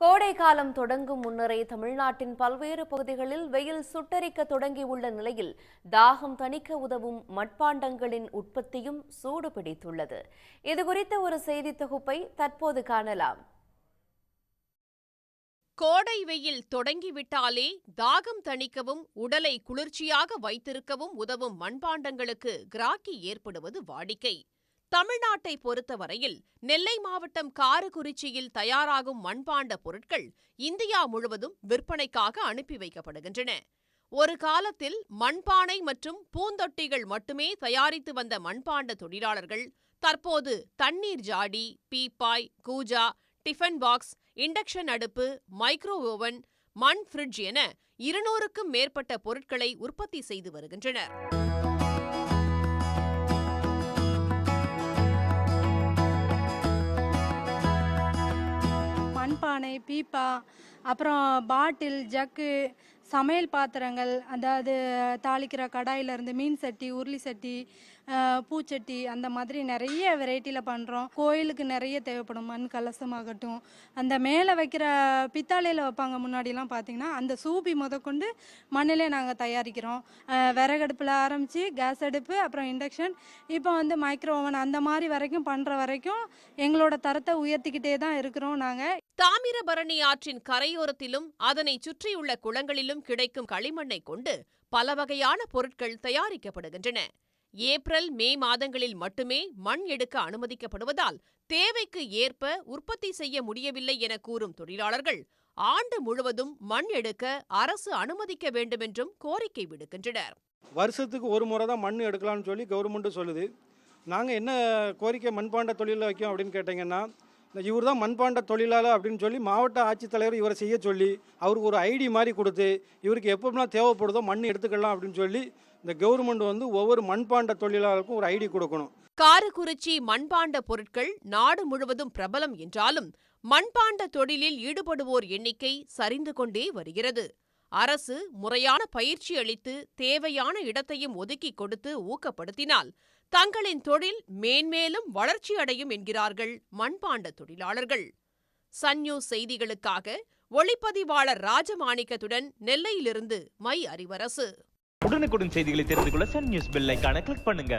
கோடை காலம் தொடங்கும் முன்னரே தமிழ்நாட்டின் பல்வேறு பகுதிகளில் வெயில் சுட்டெரிக்க தொடங்கியுள்ள நிலையில் தாகம் தணிக்க உதவும் மட்பாண்டங்களின் உற்பத்தியும் சூடு பிடித்துள்ளது. இதுகுறித்த ஒரு செய்தி தொகுப்பை தற்போது காணலாம். கோடை வெயில் தொடங்கிவிட்டாலே தாகம் தணிக்கவும் உடலை குளிர்ச்சியாக வைத்திருக்கவும் உதவும் மண்பாண்டங்களுக்கு கிராக்கி ஏற்படுவது வாடிக்கை. தமிழ்நாட்டை பொறுத்தவரையில் நெல்லை மாவட்டம் காரக்குறிச்சியில் தயாராகும் மண்பாண்ட பொருட்கள் இந்தியா முழுவதும் விற்பனைக்காக அனுப்பி வைக்கப்படுகின்றன. ஒரு காலத்தில் மண்பானை மற்றும் பூந்தொட்டிகள் மட்டுமே தயாரித்து வந்த மண்பாண்ட தொழிலாளர்கள் தற்போது தண்ணீர் ஜாடி, பீப்பாய், கூஜா, டிஃபன் பாக்ஸ், இண்டக்ஷன் அடுப்பு, மைக்ரோ ஓவன், மண் ஃப்ரிட்ஜ் என 200க்கும் மேற்பட்ட பொருட்களை உற்பத்தி செய்து வருகின்றனர். மண்பானை, பீப்பா, அப்புறம் பாட்டில், ஜக்கு, சமையல் பாத்திரங்கள், அதாவது தாளிக்கிற கடாயிலேருந்து மீன் சட்டி, உருளி சட்டி, பூச்சட்டி, அந்த மாதிரி நிறைய வெரைட்டியில் பண்ணுறோம். கோயிலுக்கு நிறைய தேவைப்படும். மண் கலசமாகட்டும், அந்த மேலே வைக்கிற பித்தாளையில் வைப்பாங்க முன்னாடிலாம் பார்த்திங்கன்னா, அந்த சூபி முதற்கொண்டு மண்ணிலே நாங்கள் தயாரிக்கிறோம். விறகடுப்பில் ஆரம்பித்து கேஸ் அடுப்பு, அப்புறம் இண்டக்ஷன், இப்போ மைக்ரோ ஓவன், அந்த மாதிரி வரைக்கும் பண்ணுற வரைக்கும் எங்களோட தரத்தை உயர்த்திக்கிட்டே தான் இருக்கிறோம். நாங்கள் தாமிரபரணி ஆற்றின் கரையோரத்திலும் அதனை சுற்றியுள்ள குளங்களிலும் கிடைக்கும் களிமண்ணை கொண்டு பல வகையான பொருட்கள் தயாரிக்கப்படுகின்றன. ஏப்ரல், மே மாதங்களில் மட்டுமே மண் எடுக்க அனுமதிக்கப்படுவதால் தேவைக்கு ஏற்ப உற்பத்தி செய்ய முடியவில்லை என கூறும் தொழிலாளர்கள் ஆண்டு முழுவதும் மண் எடுக்க அரசு அனுமதிக்க வேண்டும் என்றும் கோரிக்கை விடுக்கின்றனர். வருஷத்துக்கு ஒரு முறை தான் மண் எடுக்கலாம்னு சொல்லி கவர்மெண்ட் சொல்லுது. நாங்கள் என்ன கோரிக்கை மண்பாண்ட தொழிலில் வைக்கோம் அப்படின்னு கேட்டிங்கன்னா, இவர் தான் மண்பாண்ட தொழிலாளர் அப்படின்னு சொல்லி மாவட்ட ஆட்சித்தலைவர் இவரை செய்ய சொல்லி அவருக்கு ஒரு ஐடி மாதிரி கொடுத்து இவருக்கு எப்போலாம் தேவைப்படுதோ மண் எடுத்துக்கலாம் அப்படின்னு சொல்லி இந்த கவர்மெண்ட் ஒவ்வொரு மண்பாண்ட தொழிலாளருக்கும் ஒரு ஐடி கொடுக்கணும். காரக்குறிச்சி மண்பாண்ட பொருட்கள் நாடு முழுவதும் பிரபலம் என்றாலும் மண்பாண்ட தொழிலில் ஈடுபடுவோர் எண்ணிக்கை சரிந்து கொண்டே வருகிறது. அரசு முறையான பயிற்சி அளித்து தேவையான இடத்தையும் ஒதுக்கி கொடுத்து ஊக்கப்படுத்தினால் தங்களின் தொழில் மேன்மேலும் வளர்ச்சி அடையும் என்கிறார்கள் மண்பாண்ட தொழிலாளர்கள். சன் நியூஸ் செய்திகளுக்காக ஒளிப்பதிவாளர் ராஜமாணிக்கத்துடன் நெல்லையிலிருந்து மை அறிவரசு. உடனுக்குடன் செய்திகளை தெரிந்து கொள்ள சன் நியூஸ் பெல் ஐகானை கிளிக் பண்ணுங்க.